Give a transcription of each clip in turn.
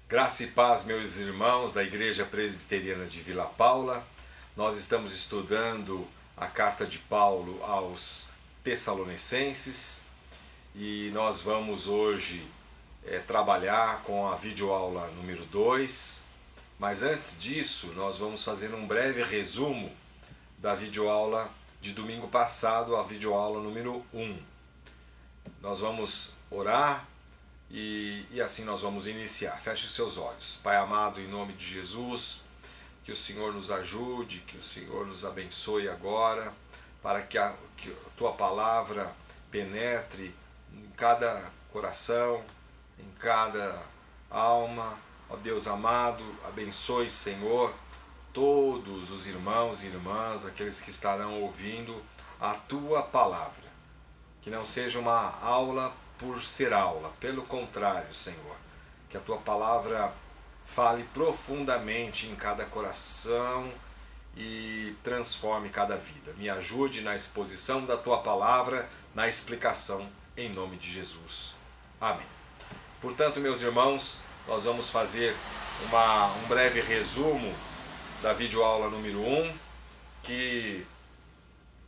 Graça e paz, meus irmãos da Igreja Presbiteriana de Vila Paula. Nós estamos estudando a carta de Paulo aos Tessalonicenses e nós vamos hoje trabalhar com a videoaula número 2. Mas antes disso, nós vamos fazer um breve resumo da videoaula de domingo passado, a videoaula número 1. Nós vamos orar e assim nós vamos iniciar. Feche os seus olhos. Pai amado, em nome de Jesus, que o Senhor nos ajude, que o Senhor nos abençoe agora, para que a Tua palavra penetre em cada coração, em cada alma. Ó Deus amado, abençoe, Senhor, todos os irmãos e irmãs, aqueles que estarão ouvindo a Tua palavra. Que não seja uma aula por ser aula, pelo contrário, Senhor, que a Tua palavra fale profundamente em cada coração e transforme cada vida. Me ajude na exposição da Tua palavra, na explicação, em nome de Jesus. Amém. Portanto, meus irmãos, nós vamos fazer um breve resumo da videoaula número 1, que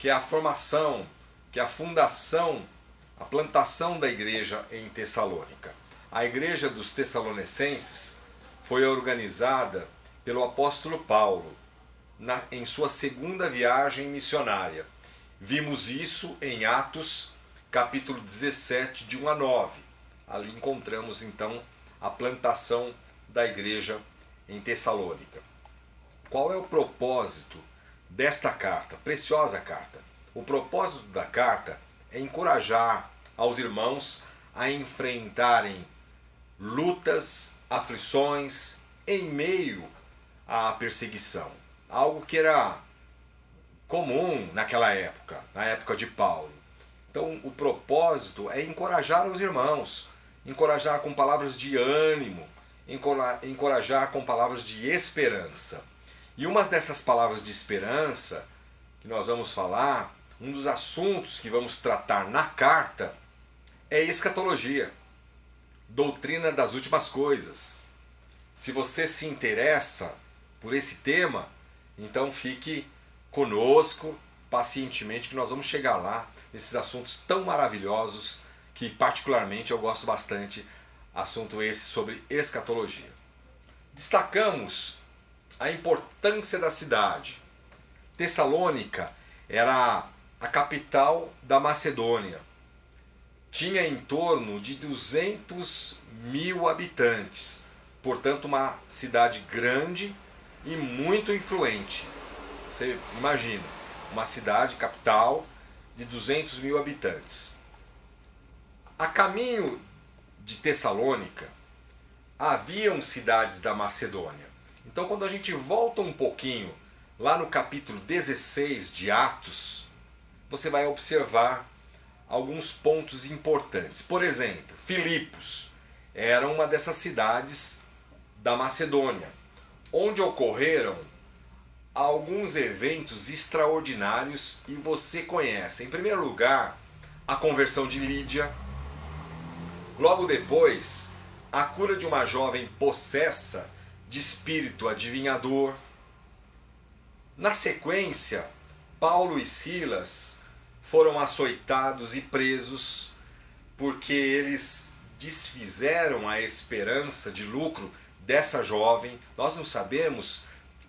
é a formação, que é a fundação, a plantação da igreja em Tessalônica. A igreja dos Tessalonicenses foi organizada pelo apóstolo Paulo em sua segunda viagem missionária. Vimos isso em Atos, capítulo 17, de 1 a 9. Ali encontramos então a plantação da igreja em Tessalônica. Qual é o propósito desta carta, preciosa carta? O propósito da carta é encorajar aos irmãos a enfrentarem lutas, aflições em meio à perseguição. Algo que era comum naquela época, na época de Paulo. Então o propósito é encorajar os irmãos, encorajar com palavras de ânimo, encorajar com palavras de esperança. E uma dessas palavras de esperança que nós vamos falar, um dos assuntos que vamos tratar na carta é escatologia, doutrina das últimas coisas. Se você se interessa por esse tema, então fique conosco pacientemente que nós vamos chegar lá, nesses assuntos tão maravilhosos que particularmente eu gosto bastante, assunto esse sobre escatologia. Destacamos a importância da cidade. Tessalônica era a capital da Macedônia. Tinha em torno de 200.000 habitantes, portanto uma cidade grande e muito influente. Você imagina, uma cidade capital de 200.000 habitantes. A caminho de Tessalônica haviam cidades da Macedônia. Então quando a gente volta um pouquinho lá no capítulo 16 de Atos, você vai observar alguns pontos importantes. Por exemplo, Filipos era uma dessas cidades da Macedônia, onde ocorreram alguns eventos extraordinários e você conhece. Em primeiro lugar, a conversão de Lídia. Logo depois, a cura de uma jovem possessa de espírito adivinhador. Na sequência, Paulo e Silas foram açoitados e presos porque eles desfizeram a esperança de lucro dessa jovem. Nós não sabemos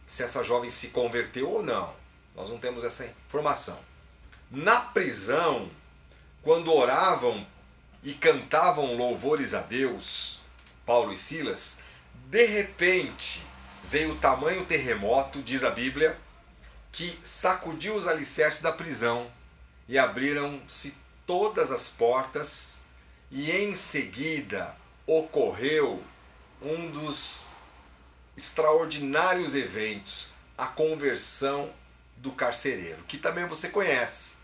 se essa jovem se converteu ou não. Nós não temos essa informação. Na prisão, quando oravam e cantavam louvores a Deus, Paulo e Silas, de repente veio o tamanho terremoto, diz a Bíblia, que sacudiu os alicerces da prisão e abriram-se todas as portas e em seguida ocorreu um dos extraordinários eventos, a conversão do carcereiro, que também você conhece.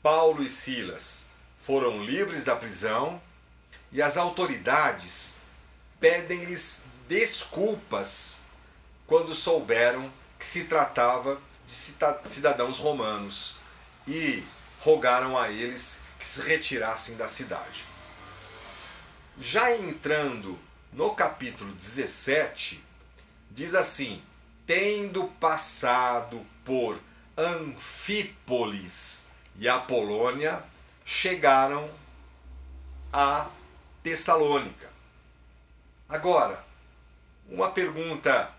Paulo e Silas foram livres da prisão e as autoridades pedem-lhes desculpas quando souberam que se tratava de cidadãos romanos e rogaram a eles que se retirassem da cidade. Já entrando no capítulo 17, diz assim: tendo passado por Anfípolis e Apolônia, chegaram a Tessalônica. Agora, uma pergunta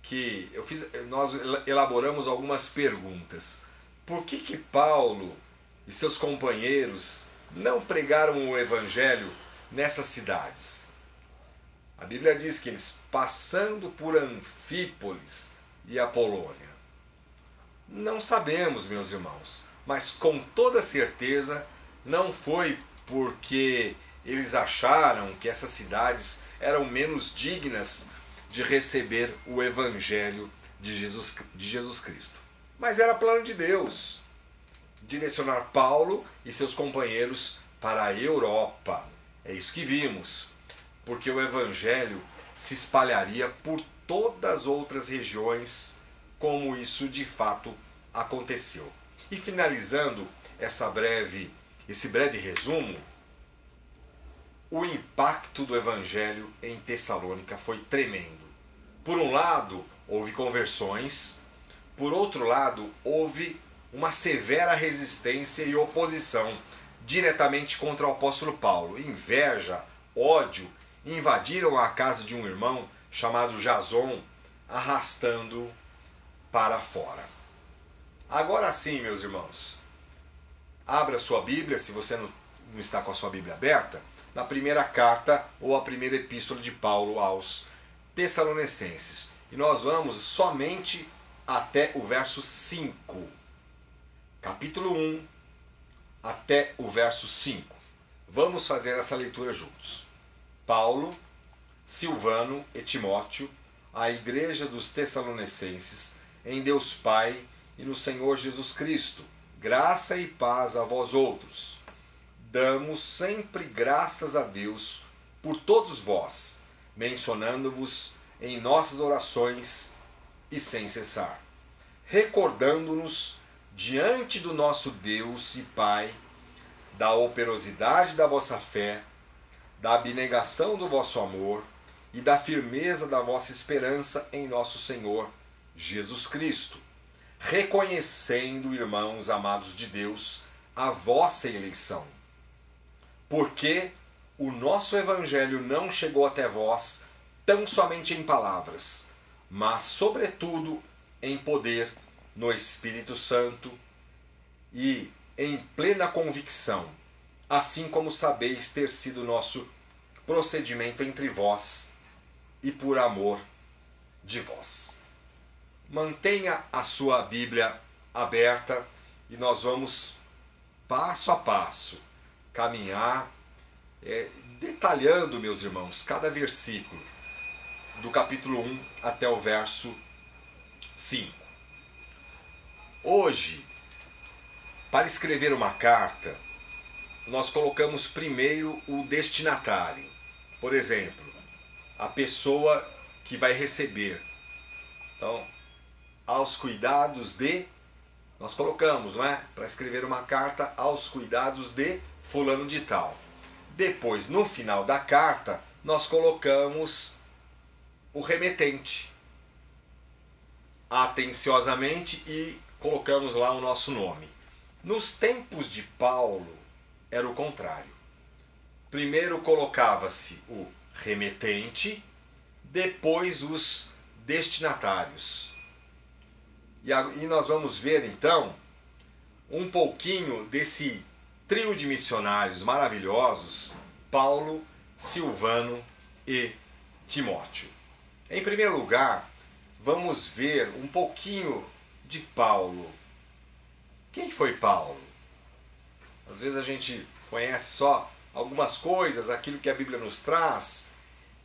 que eu fiz, nós elaboramos algumas perguntas. Por que Paulo e seus companheiros não pregaram o evangelho nessas cidades? A Bíblia diz que eles, passando por Anfípolis e Apolônia. Não sabemos, meus irmãos, mas com toda certeza não foi porque eles acharam que essas cidades eram menos dignas de receber o evangelho de Jesus Cristo. Mas era plano de Deus direcionar Paulo e seus companheiros para a Europa. É isso que vimos, porque o evangelho se espalharia por todas as outras regiões, como isso de fato aconteceu. E finalizando esse breve resumo, o impacto do evangelho em Tessalônica foi tremendo. Por um lado, houve conversões, por outro lado, houve uma severa resistência e oposição diretamente contra o apóstolo Paulo. Inveja, ódio, invadiram a casa de um irmão chamado Jason, arrastando-o para fora. Agora sim, meus irmãos, abra sua Bíblia, se você não está com a sua Bíblia aberta, na primeira carta ou a primeira epístola de Paulo aos Tessalonicenses. E nós vamos somente até o verso 5. Capítulo 1 até o verso 5. Vamos fazer essa leitura juntos. Paulo, Silvano e Timóteo, à igreja dos Tessalonicenses, em Deus Pai e no Senhor Jesus Cristo, graça e paz a vós outros. Damos sempre graças a Deus por todos vós, mencionando-vos em nossas orações e sem cessar, recordando-nos diante do nosso Deus e Pai da operosidade da vossa fé, da abnegação do vosso amor e da firmeza da vossa esperança em nosso Senhor Jesus Cristo, reconhecendo, irmãos amados de Deus, a vossa eleição. Porque o nosso evangelho não chegou até vós tão somente em palavras, mas sobretudo em poder no Espírito Santo e em plena convicção, assim como sabeis ter sido nosso procedimento entre vós e por amor de vós. Mantenha a sua Bíblia aberta e nós vamos passo a passo caminhar, detalhando, meus irmãos, cada versículo do capítulo 1 até o verso 5. Hoje, para escrever uma carta, nós colocamos primeiro o destinatário. Por exemplo, a pessoa que vai receber. Então, aos cuidados de, nós colocamos, não é? Para escrever uma carta, aos cuidados de fulano de tal. Depois, no final da carta, nós colocamos o remetente atenciosamente e colocamos lá o nosso nome. Nos tempos de Paulo, era o contrário. Primeiro colocava-se o remetente, depois os destinatários. E nós vamos ver então um pouquinho desse trio de missionários maravilhosos, Paulo, Silvano e Timóteo. Em primeiro lugar, vamos ver um pouquinho de Paulo. Quem foi Paulo? Às vezes a gente conhece só algumas coisas, aquilo que a Bíblia nos traz,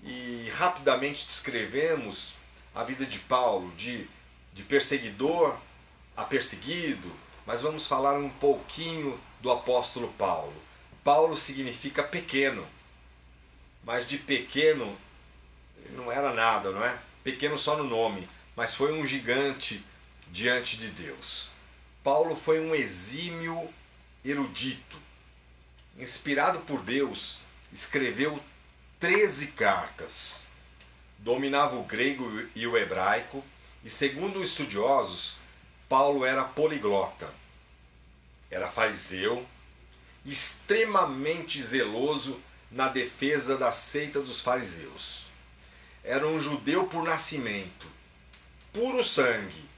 e rapidamente descrevemos a vida de Paulo, de perseguidor a perseguido, mas vamos falar um pouquinho do apóstolo Paulo. Paulo significa pequeno, mas de pequeno não era nada, não é? Pequeno só no nome, mas foi um gigante diante de Deus. Paulo foi um exímio erudito, inspirado por Deus, escreveu 13 cartas. Dominava o grego e o hebraico, e segundo estudiosos, Paulo era poliglota. Era fariseu, extremamente zeloso na defesa da seita dos fariseus. Era um judeu por nascimento, puro sangue,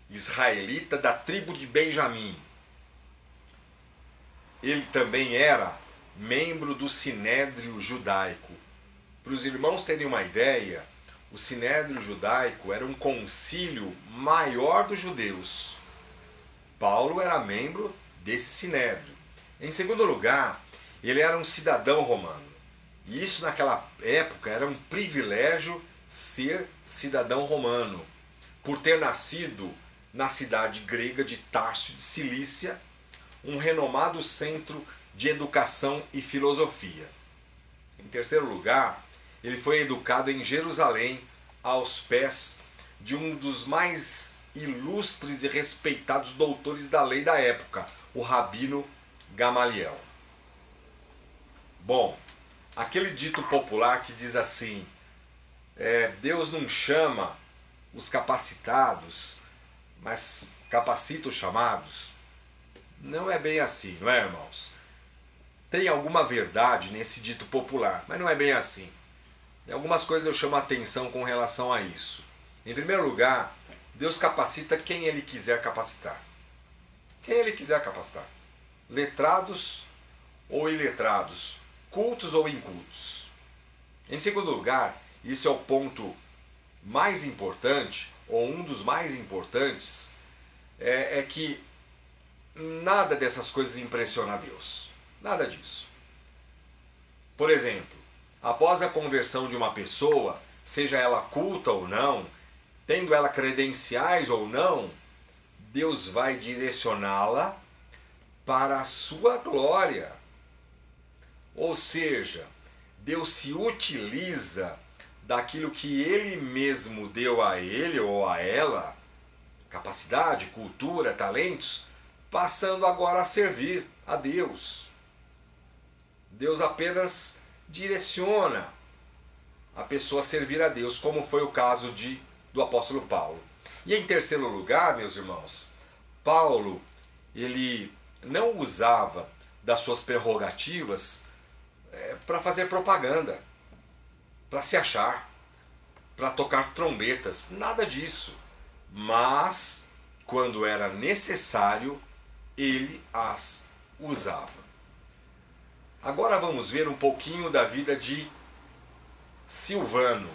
israelita da tribo de Benjamim. Ele também era membro do Sinédrio Judaico. Para os irmãos terem uma ideia, o Sinédrio Judaico era um concílio maior dos judeus. Paulo era membro desse Sinédrio. Em segundo lugar, ele era um cidadão romano. E isso naquela época era um privilégio ser cidadão romano, por ter nascido na cidade grega de Tarso de Cilícia, um renomado centro de educação e filosofia. Em terceiro lugar, ele foi educado em Jerusalém, aos pés de um dos mais ilustres e respeitados doutores da lei da época, o Rabino Gamaliel. Bom, aquele dito popular que diz assim, Deus não chama os capacitados, mas capacita os chamados, não é bem assim, não é, irmãos? Tem alguma verdade nesse dito popular, mas não é bem assim. Algumas coisas eu chamo a atenção com relação a isso. Em primeiro lugar, Deus capacita quem Ele quiser capacitar. Quem Ele quiser capacitar. Letrados ou iletrados, cultos ou incultos. Em segundo lugar, isso é o ponto mais importante, ou um dos mais importantes, é que nada dessas coisas impressiona a Deus. Nada disso. Por exemplo, após a conversão de uma pessoa, seja ela culta ou não, tendo ela credenciais ou não, Deus vai direcioná-la para a sua glória. Ou seja, Deus se utiliza daquilo que Ele mesmo deu a ele ou a ela, capacidade, cultura, talentos, passando agora a servir a Deus. Deus apenas direciona a pessoa a servir a Deus, como foi o caso do apóstolo Paulo. E em terceiro lugar, meus irmãos, Paulo, ele não usava das suas prerrogativas para fazer propaganda, para se achar, para tocar trombetas, nada disso. Mas, quando era necessário, ele as usava. Agora vamos ver um pouquinho da vida de Silvano.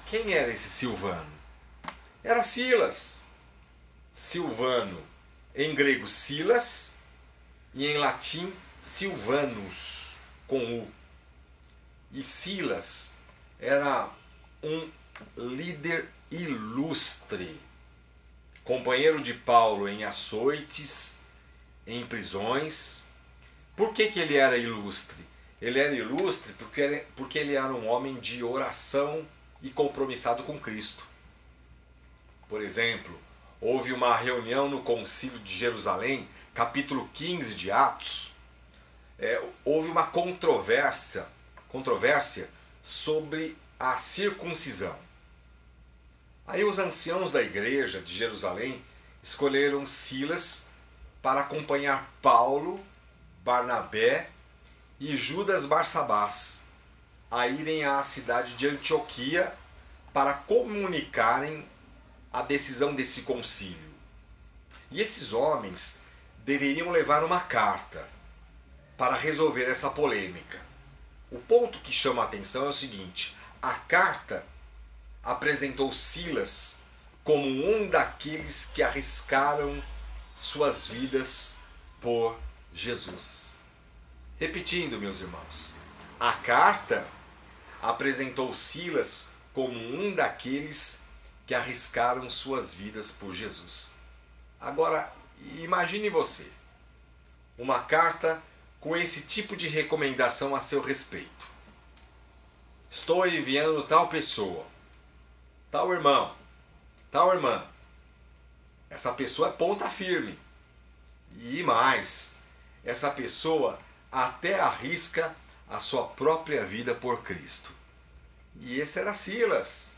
Quem era esse Silvano? Era Silas. Silvano, em grego Silas, e em latim Silvanus, com U. E Silas era um líder ilustre, companheiro de Paulo em açoites, em prisões. Por que ele era ilustre? Ele era ilustre porque ele era um homem de oração e compromissado com Cristo. Por exemplo, houve uma reunião no Concílio de Jerusalém, capítulo 15 de Atos. Houve uma controvérsia sobre a circuncisão. Aí os anciãos da igreja de Jerusalém escolheram Silas para acompanhar Paulo, Barnabé e Judas Barsabás a irem à cidade de Antioquia para comunicarem a decisão desse concílio. E esses homens deveriam levar uma carta para resolver essa polêmica. O ponto que chama a atenção é o seguinte: a carta apresentou Silas como um daqueles que arriscaram suas vidas por Jesus. Repetindo, meus irmãos, a carta apresentou Silas como um daqueles que arriscaram suas vidas por Jesus. Agora, imagine você, uma carta com esse tipo de recomendação a seu respeito. Estou enviando tal pessoa, tal irmão, tal irmã. Essa pessoa é ponta firme. E mais, essa pessoa até arrisca a sua própria vida por Cristo. E esse era Silas,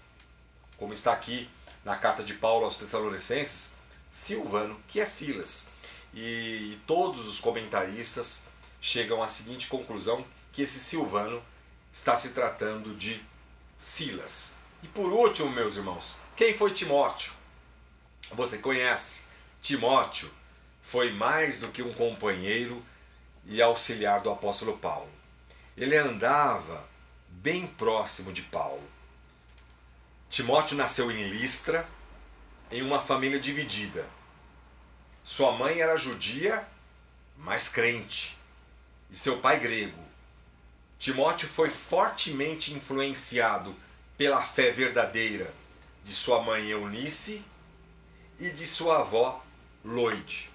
como está aqui na carta de Paulo aos Tessalonicenses, Silvano, que é Silas. E todos os comentaristas chegam à seguinte conclusão, que esse Silvano está se tratando de Silas. E por último, meus irmãos, quem foi Timóteo? Você conhece. Timóteo foi mais do que um companheiro e auxiliar do apóstolo Paulo. Ele andava bem próximo de Paulo. Timóteo nasceu em Listra, em uma família dividida. Sua mãe era judia, mas crente, e seu pai grego. Timóteo foi fortemente influenciado pela fé verdadeira de sua mãe Eunice e de sua avó Loide.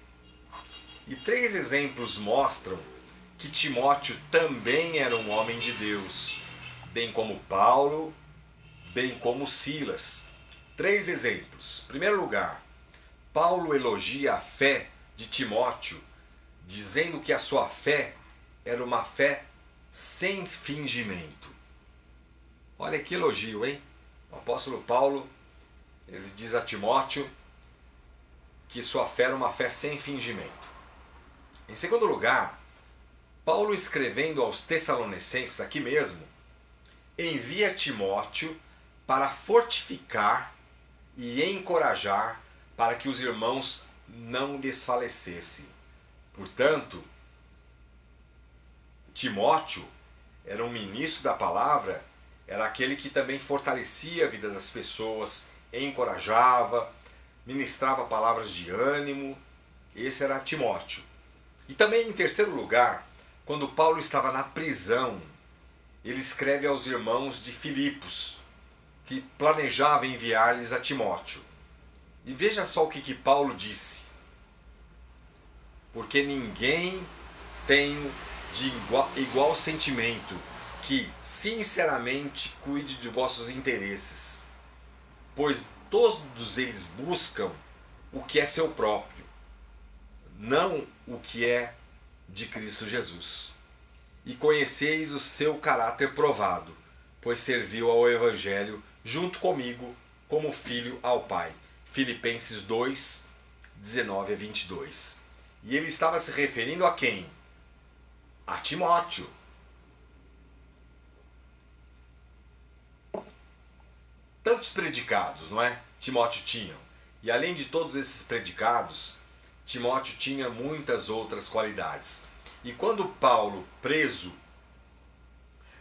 E 3 exemplos mostram que Timóteo também era um homem de Deus, bem como Paulo, bem como Silas. 3 exemplos. Em primeiro lugar, Paulo elogia a fé de Timóteo, dizendo que a sua fé era uma fé sem fingimento. Olha que elogio, hein? O apóstolo Paulo, ele diz a Timóteo que sua fé era uma fé sem fingimento. Em segundo lugar, Paulo, escrevendo aos Tessalonicenses aqui mesmo, envia Timóteo para fortificar e encorajar para que os irmãos não desfalecessem. Portanto, Timóteo era um ministro da palavra, era aquele que também fortalecia a vida das pessoas, encorajava, ministrava palavras de ânimo. Esse era Timóteo. E também, em terceiro lugar, quando Paulo estava na prisão, ele escreve aos irmãos de Filipos, que planejava enviar-lhes a Timóteo. E veja só o que Paulo disse. Porque ninguém tem de igual sentimento que sinceramente cuide de vossos interesses, pois todos eles buscam o que é seu próprio, não o que é de Cristo Jesus. E conheceis o seu caráter provado, pois serviu ao Evangelho junto comigo como filho ao Pai. Filipenses 2, 19 a 22. E ele estava se referindo a quem? A Timóteo. Tantos predicados, não é? Timóteo tinha. E além de todos esses predicados, Timóteo tinha muitas outras qualidades. E quando Paulo, preso,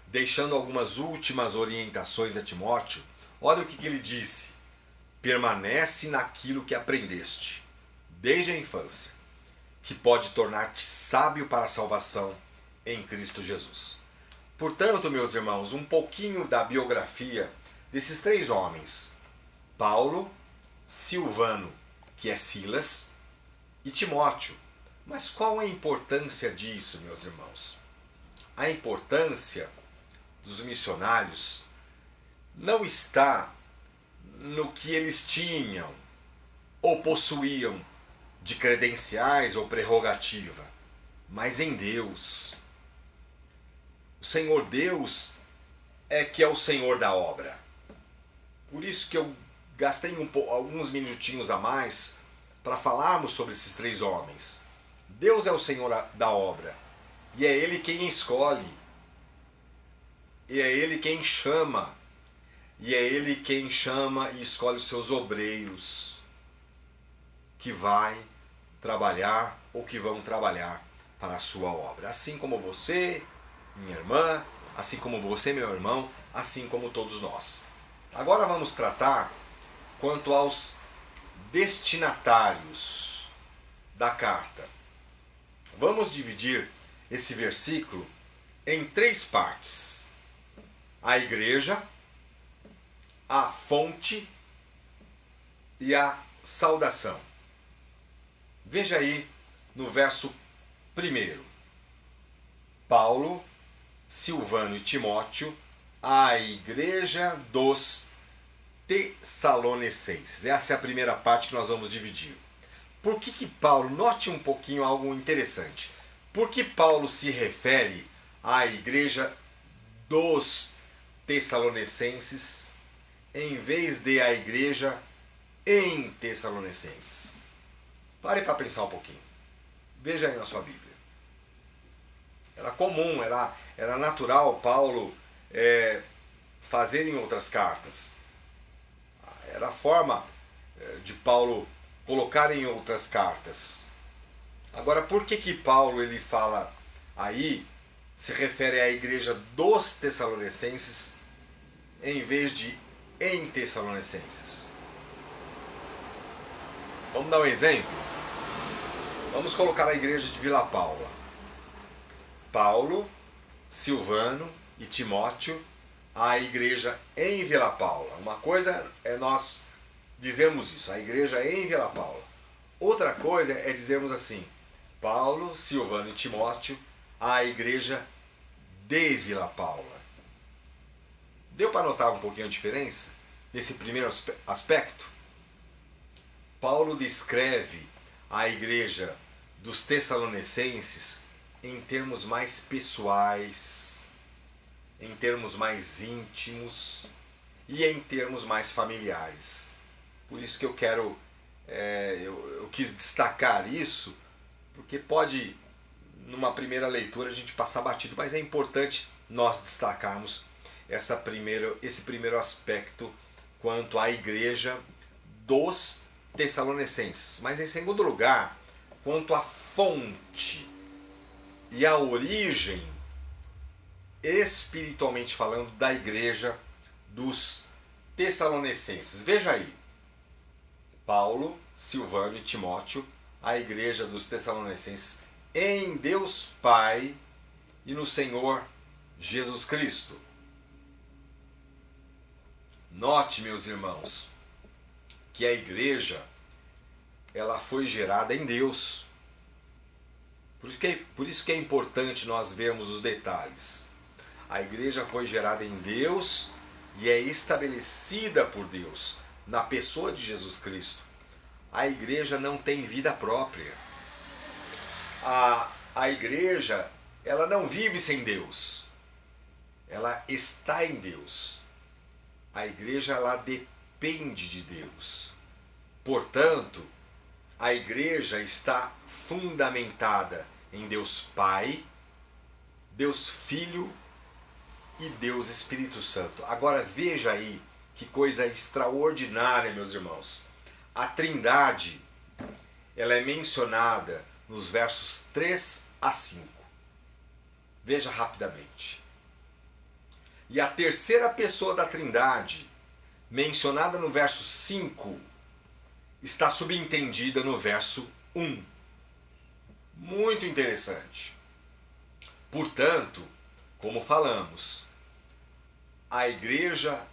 deixando algumas últimas orientações a Timóteo, olha o que ele disse: permanece naquilo que aprendeste, desde a infância, que pode tornar-te sábio para a salvação em Cristo Jesus. Portanto, meus irmãos, um pouquinho da biografia desses 3 homens: Paulo, Silvano, que é Silas, e Timóteo. Mas qual a importância disso, meus irmãos? A importância dos missionários não está no que eles tinham ou possuíam de credenciais ou prerrogativa, mas em Deus. O Senhor Deus é que é o Senhor da obra. Por isso que eu gastei alguns minutinhos a mais para falarmos sobre esses 3 homens. Deus é o Senhor da obra, e é Ele quem escolhe, e é Ele quem chama, e é Ele quem chama e escolhe os seus obreiros, que vai trabalhar ou que vão trabalhar para a sua obra. Assim como você, minha irmã, assim como você, meu irmão, assim como todos nós. Agora vamos tratar quanto aos destinatários da carta. Vamos dividir esse versículo em 3 partes: a igreja, a fonte e a saudação. Veja aí no verso 1. Paulo, Silvano e Timóteo, a igreja dos Tessalonicenses. Essa é a primeira parte que nós vamos dividir. Por que Paulo, note um pouquinho algo interessante. Por que Paulo se refere à igreja dos Tessalonicenses, em vez de a igreja em Tessalonicenses. Pare para pensar um pouquinho. Veja aí na sua Bíblia. Era comum, era natural Paulo fazer em outras cartas. Era a forma de Paulo colocar em outras cartas. Agora, por que Paulo ele fala aí, se refere à igreja dos Tessalonicenses em vez de em Tessalonicenses? Vamos dar um exemplo? Vamos colocar a igreja de Vila Paula. Paulo, Silvano e Timóteo, a igreja em Vila Paula. Uma coisa é nós dizermos isso, a igreja em Vila Paula. Outra coisa é dizermos assim, Paulo, Silvano e Timóteo, a igreja de Vila Paula. Deu para notar um pouquinho a diferença nesse primeiro aspecto? Paulo descreve a igreja dos Tessalonicenses em termos mais pessoais, em termos mais íntimos e em termos mais familiares. Por isso que eu quero, eu quis destacar isso, porque pode, numa primeira leitura, a gente passar batido, mas é importante nós destacarmos esse primeiro aspecto quanto à igreja dos Tessalonicenses. Mas em segundo lugar, quanto à fonte e à origem, espiritualmente falando, da igreja dos Tessalonicenses. Veja aí, Paulo, Silvano e Timóteo, a igreja dos Tessalonicenses, em Deus Pai e no Senhor Jesus Cristo. Note, meus irmãos, que a igreja ela foi gerada em Deus. Por isso que é importante nós vermos os detalhes. A igreja foi gerada em Deus e é estabelecida por Deus na pessoa de Jesus Cristo. A igreja não tem vida própria. A igreja ela não vive sem Deus. Ela está em Deus. A igreja ela depende de Deus. Portanto, a igreja está fundamentada em Deus Pai, Deus Filho e Deus Espírito Santo. Agora veja aí que coisa extraordinária, meus irmãos. A Trindade, ela é mencionada nos versos 3 a 5. Veja rapidamente. E a terceira pessoa da Trindade, mencionada no verso 5, está subentendida no verso 1. Muito interessante. Portanto, como falamos, a igreja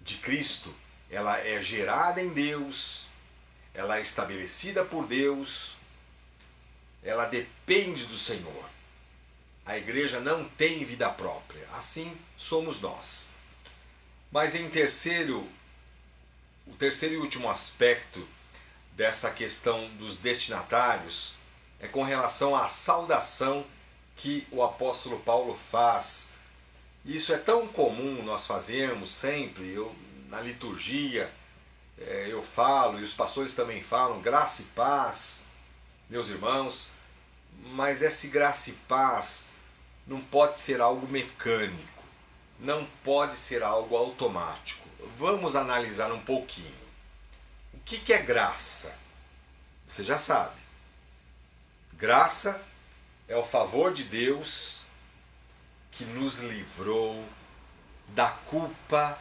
de Cristo, ela é gerada em Deus, ela é estabelecida por Deus, ela depende do Senhor. A igreja não tem vida própria, assim somos nós. Mas o terceiro e último aspecto dessa questão dos destinatários é com relação à saudação que o apóstolo Paulo faz. Isso é tão comum nós fazermos sempre, na liturgia eu falo, e os pastores também falam, graça e paz, meus irmãos, mas esse graça e paz não pode ser algo mecânico, não pode ser algo automático. Vamos analisar um pouquinho. O que é graça? Você já sabe. Graça é o favor de Deus que nos livrou da culpa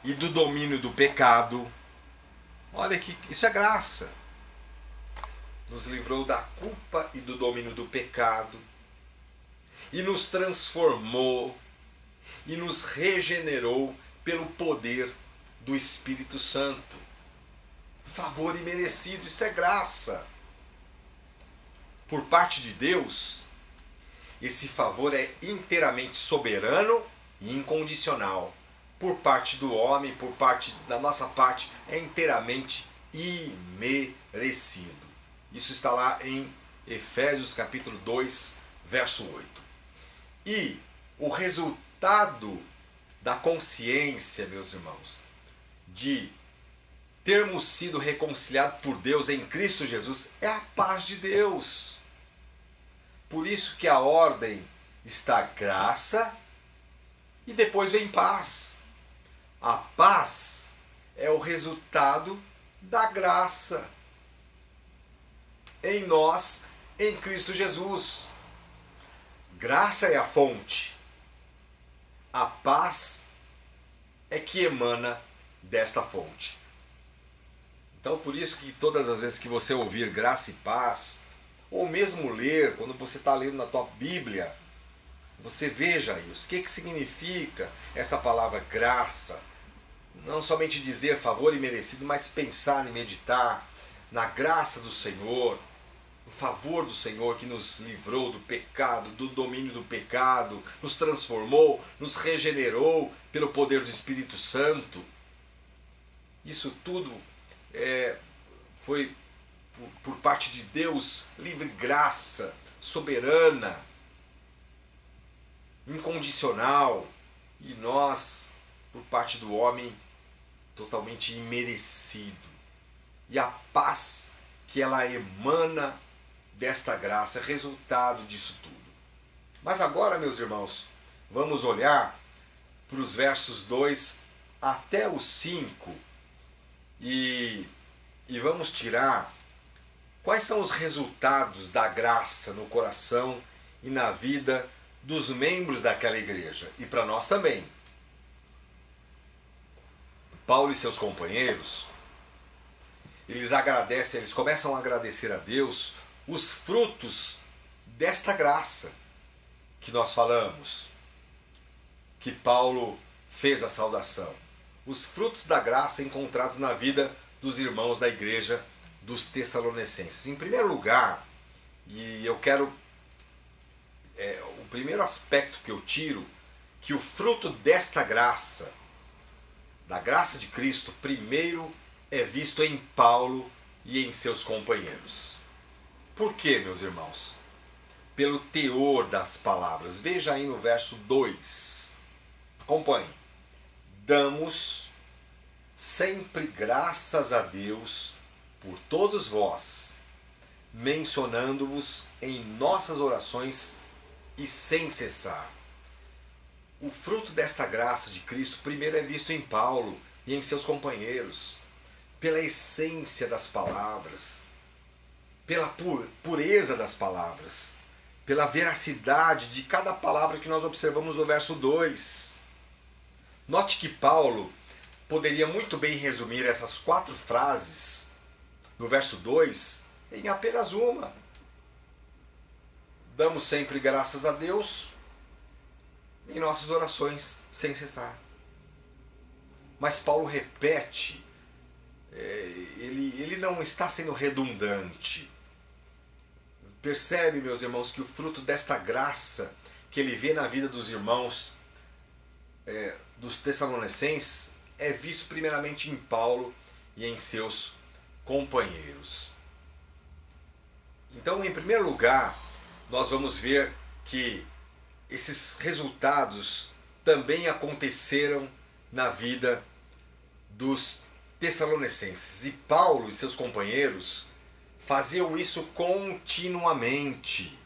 e do domínio do pecado. Olha que isso é graça. Nos livrou da culpa e do domínio do pecado e nos transformou e nos regenerou pelo poder do Espírito Santo. Favor imerecido, isso é graça. Por parte de Deus, esse favor é inteiramente soberano e incondicional. Por parte do homem, da nossa parte, é inteiramente imerecido. Isso está lá em Efésios capítulo 2, verso 8. E o resultado da consciência, meus irmãos, de termos sido reconciliados por Deus em Cristo Jesus é a paz de Deus. Por isso que a ordem está graça e depois vem paz. A paz é o resultado da graça em nós, em Cristo Jesus. Graça é a fonte. A paz é que emana desta fonte. Então, por isso que todas as vezes que você ouvir graça e paz, ou mesmo ler, quando você está lendo na tua Bíblia, você veja isso. O que significa esta palavra graça? Não somente dizer favor e merecido, mas pensar e meditar na graça do Senhor, no favor do Senhor que nos livrou do pecado, do domínio do pecado, nos transformou, nos regenerou pelo poder do Espírito Santo. Isso tudo foi por parte de Deus, livre graça, soberana, incondicional, e nós, por parte do homem, totalmente imerecido. E a paz que ela emana desta graça é resultado disso tudo. Mas agora, meus irmãos, vamos olhar para os versos 2 até o 5 e vamos tirar quais são os resultados da graça no coração e na vida dos membros daquela igreja, e para nós também. Paulo e seus companheiros, eles começam a agradecer a Deus os frutos desta graça que nós falamos, que Paulo fez a saudação. Os frutos da graça encontrados na vida dos irmãos da igreja dos Tessalonicenses. Em primeiro lugar, e eu quero... o primeiro aspecto que eu tiro, que o fruto desta graça, da graça de Cristo, primeiro é visto em Paulo e em seus companheiros. Por quê, meus irmãos? Pelo teor das palavras. Veja aí no verso 2. Acompanhe. Damos sempre graças a Deus por todos vós, mencionando-vos em nossas orações e sem cessar. O fruto desta graça de Cristo primeiro é visto em Paulo e em seus companheiros, pela essência das palavras, pela pureza das palavras, pela veracidade de cada palavra que nós observamos no verso 2. Note que Paulo poderia muito bem resumir essas 4 frases do verso 2 em apenas uma. Damos sempre graças a Deus em nossas orações sem cessar. Mas Paulo repete, ele não está sendo redundante. Percebe, meus irmãos, que o fruto desta graça que ele vê na vida dos irmãos dos Tessalonicenses é visto primeiramente em Paulo e em seus companheiros. Então, em primeiro lugar, nós vamos ver que esses resultados também aconteceram na vida dos Tessalonicenses. E Paulo e seus companheiros faziam isso continuamente,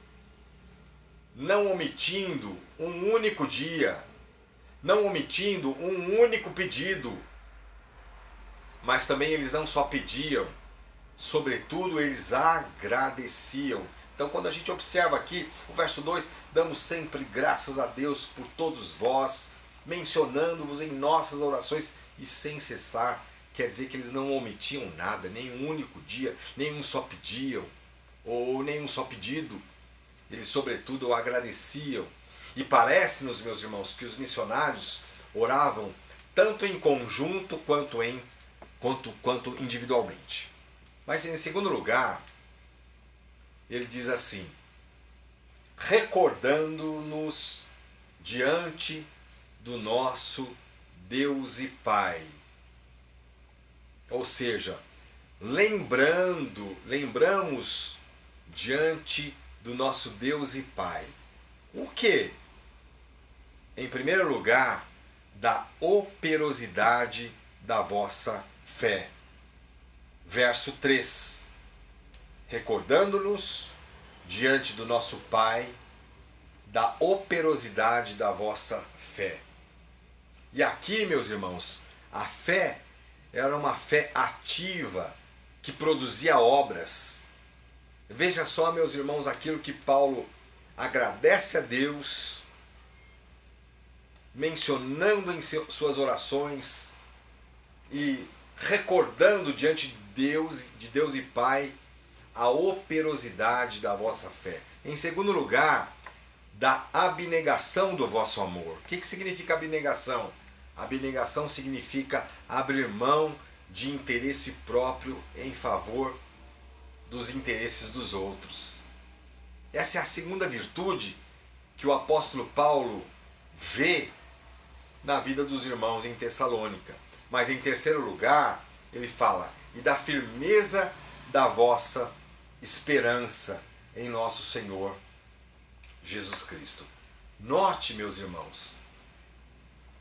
não omitindo um único dia, não omitindo um único pedido. Mas também eles não só pediam, sobretudo eles agradeciam. Então, quando a gente observa aqui o verso 2, damos sempre graças a Deus por todos vós, mencionando-vos em nossas orações e sem cessar. Quer dizer que eles não omitiam nada, nem um único dia, nenhum só pediam, ou nenhum só pedido. Eles, sobretudo, agradeciam. E parece-nos, meus irmãos, que os missionários oravam tanto em conjunto quanto individualmente. Mas, em segundo lugar, ele diz assim: recordando-nos diante do nosso Deus e Pai. Ou seja, lembramos diante do nosso Deus e Pai. O quê? em primeiro lugar, da operosidade da vossa fé. Verso 3. Recordando-nos diante do nosso Pai da operosidade da vossa fé. E aqui, meus irmãos, a fé era uma fé ativa que produzia obras. Veja só, meus irmãos, aquilo que Paulo agradece a Deus, mencionando em suas orações e recordando diante de Deus e Pai, a operosidade da vossa fé. Em segundo lugar, da abnegação do vosso amor. O que significa abnegação? Abnegação significa abrir mão de interesse próprio em favor dos interesses dos outros. Essa é a segunda virtude que o apóstolo Paulo vê na vida dos irmãos em Tessalônica. Mas em terceiro lugar, ele fala, e da firmeza da vossa esperança em nosso Senhor Jesus Cristo. Note, meus irmãos,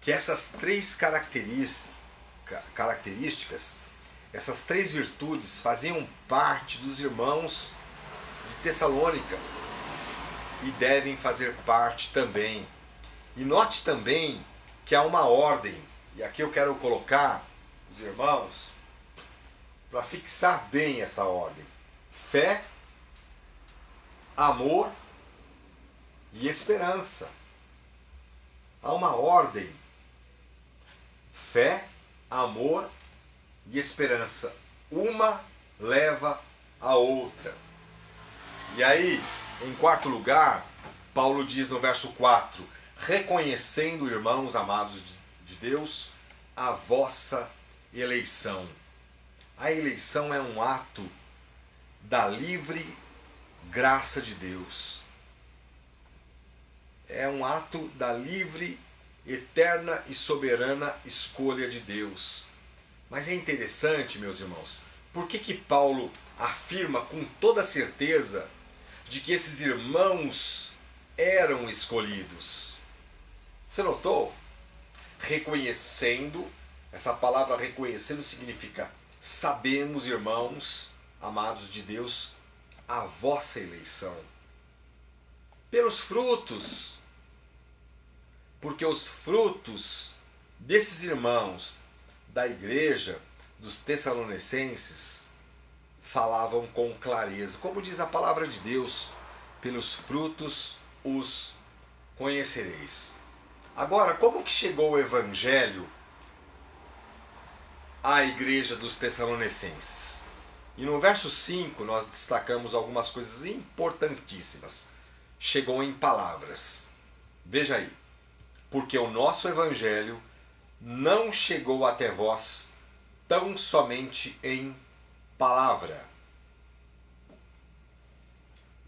que essas três características, essas três virtudes faziam parte dos irmãos de Tessalônica e devem fazer parte também. E note também que há uma ordem, e aqui eu quero colocar os irmãos para fixar bem essa ordem: fé, amor e esperança. Há uma ordem: fé, amor e esperança. Uma leva a outra. E aí, em quarto lugar, Paulo diz no verso 4: reconhecendo, irmãos amados de Deus, a vossa eleição. A eleição é um ato da livre graça de Deus. É um ato da livre, eterna e soberana escolha de Deus. Mas é interessante, meus irmãos, por que Paulo afirma com toda certeza de que esses irmãos eram escolhidos? Você notou? Reconhecendo, essa palavra reconhecendo significa sabemos, irmãos, amados de Deus, a vossa eleição. Pelos frutos, porque os frutos desses irmãos da igreja dos Tessalonicenses falavam com clareza. Como diz a palavra de Deus, pelos frutos os conhecereis. Agora, como que chegou o evangelho à igreja dos Tessalonicenses? E no verso 5 nós destacamos algumas coisas importantíssimas. Chegou em palavras. Veja aí. Porque o nosso evangelho não chegou até vós tão somente em palavra.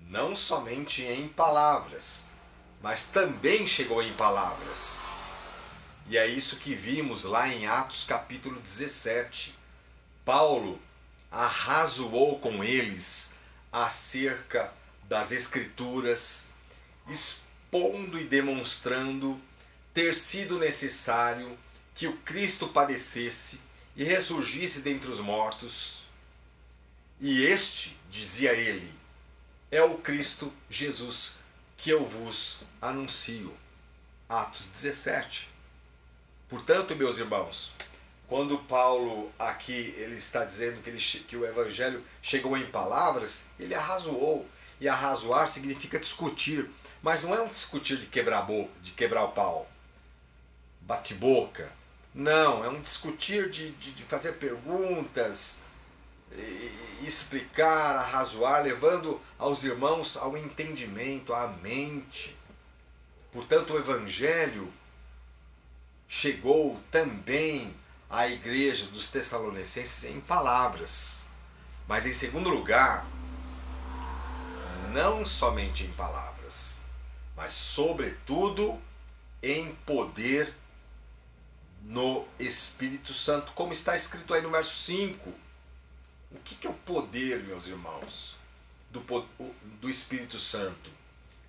Não somente em palavras, mas também chegou em palavras. E é isso que vimos lá em Atos capítulo 17. Paulo arrazoou com eles acerca das Escrituras, expondo e demonstrando ter sido necessário que o Cristo padecesse e ressurgisse dentre os mortos. E este, dizia ele, é o Cristo Jesus que eu vos anuncio. Atos 17. Portanto, meus irmãos, quando Paulo aqui ele está dizendo que o evangelho chegou em palavras, ele arrazoou. E arrazoar significa discutir, mas não é um discutir de quebrar o pau, bate-boca. Não, é um discutir de fazer perguntas, e explicar, arrazoar, levando aos irmãos ao entendimento, à mente. Portanto, o evangelho chegou também à igreja dos Tessalonicenses em palavras. Mas em segundo lugar, não somente em palavras, mas sobretudo em poder no Espírito Santo, como está escrito aí no verso 5. O que é o poder, meus irmãos, do Espírito Santo?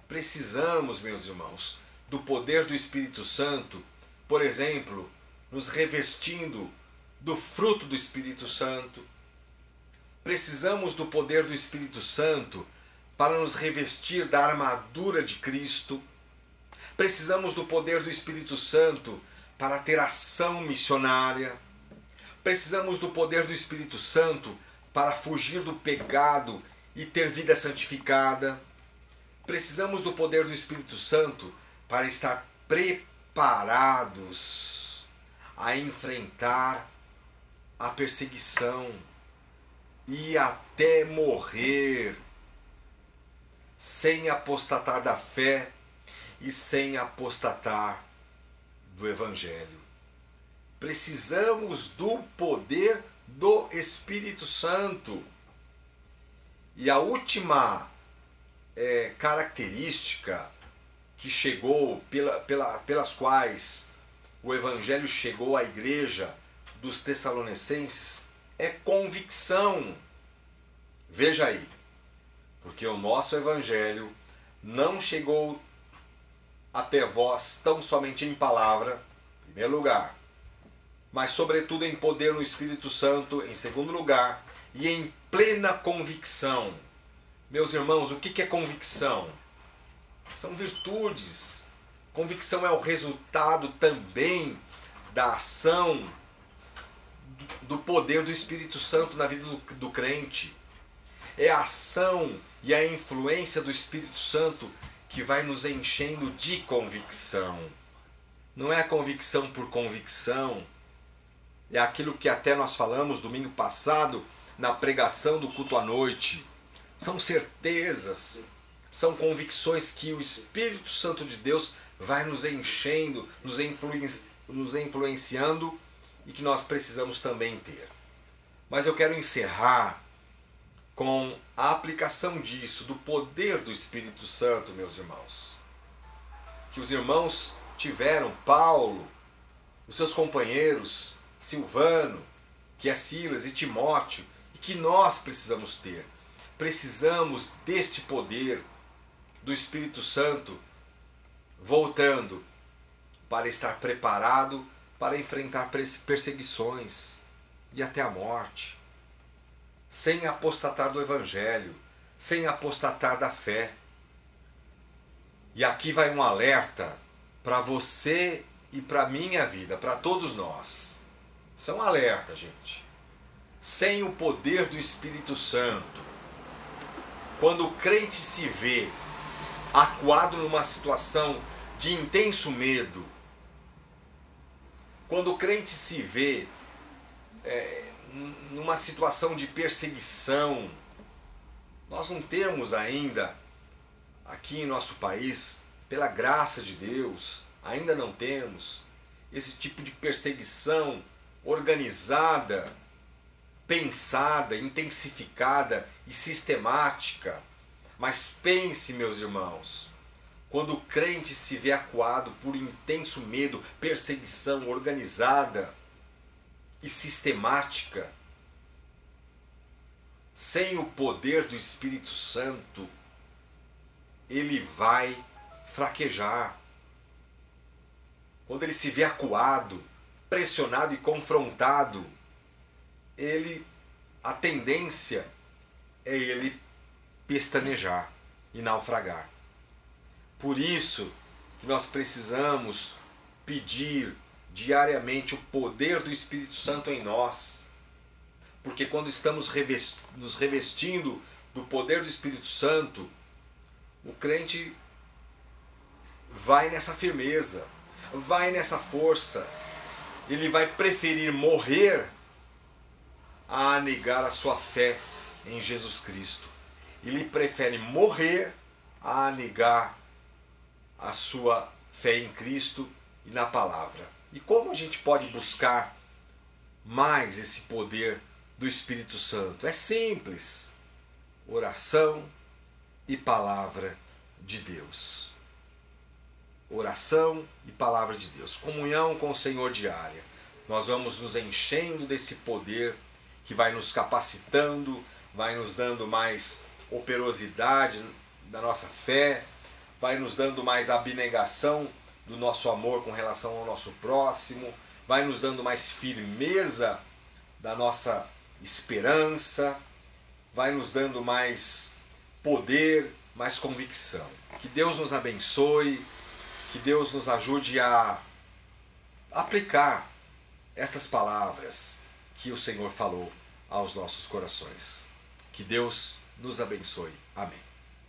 Precisamos, meus irmãos, do poder do Espírito Santo, por exemplo, nos revestindo do fruto do Espírito Santo. Precisamos do poder do Espírito Santo para nos revestir da armadura de Cristo. Precisamos do poder do Espírito Santo para ter ação missionária. Precisamos do poder do Espírito Santo para fugir do pecado e ter vida santificada. Precisamos do poder do Espírito Santo para estar preparados a enfrentar a perseguição e até morrer sem apostatar da fé e sem apostatar do Evangelho. Precisamos do poder do Espírito Santo. E a última característica que chegou, pelas quais o Evangelho chegou à igreja dos Tessalonicenses, é convicção. Veja aí, porque o nosso Evangelho não chegou até vós tão somente em palavra, em primeiro lugar, mas sobretudo em poder no Espírito Santo, em segundo lugar, e em plena convicção. Meus irmãos, o que é convicção? São virtudes. Convicção é o resultado também da ação do poder do Espírito Santo na vida do crente. É a ação e a influência do Espírito Santo que vai nos enchendo de convicção. Não é a convicção por convicção. É aquilo que até nós falamos domingo passado na pregação do culto à noite. São certezas, são convicções que o Espírito Santo de Deus vai nos enchendo, nos influenciando e que nós precisamos também ter. Mas eu quero encerrar com a aplicação disso, do poder do Espírito Santo, meus irmãos. Que os irmãos tiveram, Paulo, os seus companheiros, Silvano, que é Silas e Timóteo, e que nós precisamos ter. Precisamos deste poder do Espírito Santo voltando para estar preparado para enfrentar perseguições e até a morte, sem apostatar do Evangelho, sem apostatar da fé. E aqui vai um alerta para você e para a minha vida, para todos nós. Isso é um alerta, gente. Sem o poder do Espírito Santo, quando o crente se vê acuado numa situação de intenso medo, quando o crente se vê numa situação de perseguição, nós não temos ainda aqui em nosso país, pela graça de Deus, ainda não temos esse tipo de perseguição organizada, pensada, intensificada e sistemática. Mas pense, meus irmãos, quando o crente se vê acuado por intenso medo, perseguição organizada e sistemática, sem o poder do Espírito Santo, ele vai fraquejar. Quando ele se vê acuado, pressionado e confrontado, a tendência é ele pestanejar e naufragar. Por isso que nós precisamos pedir diariamente o poder do Espírito Santo em nós. Porque quando estamos nos revestindo do poder do Espírito Santo, o crente vai nessa firmeza, vai nessa força. Ele vai preferir morrer a negar a sua fé em Jesus Cristo. Ele prefere morrer a negar a sua fé em Cristo e na palavra. E como a gente pode buscar mais esse poder do Espírito Santo? É simples. Oração e palavra de Deus. Oração e palavra de Deus. Comunhão com o Senhor diária. Nós vamos nos enchendo desse poder que vai nos capacitando, vai nos dando mais operosidade da nossa fé, vai nos dando mais abnegação do nosso amor com relação ao nosso próximo, vai nos dando mais firmeza da nossa esperança, vai nos dando mais poder, mais convicção. Que Deus nos abençoe, que Deus nos ajude a aplicar estas palavras que o Senhor falou aos nossos corações. Que Deus nos abençoe. Amém.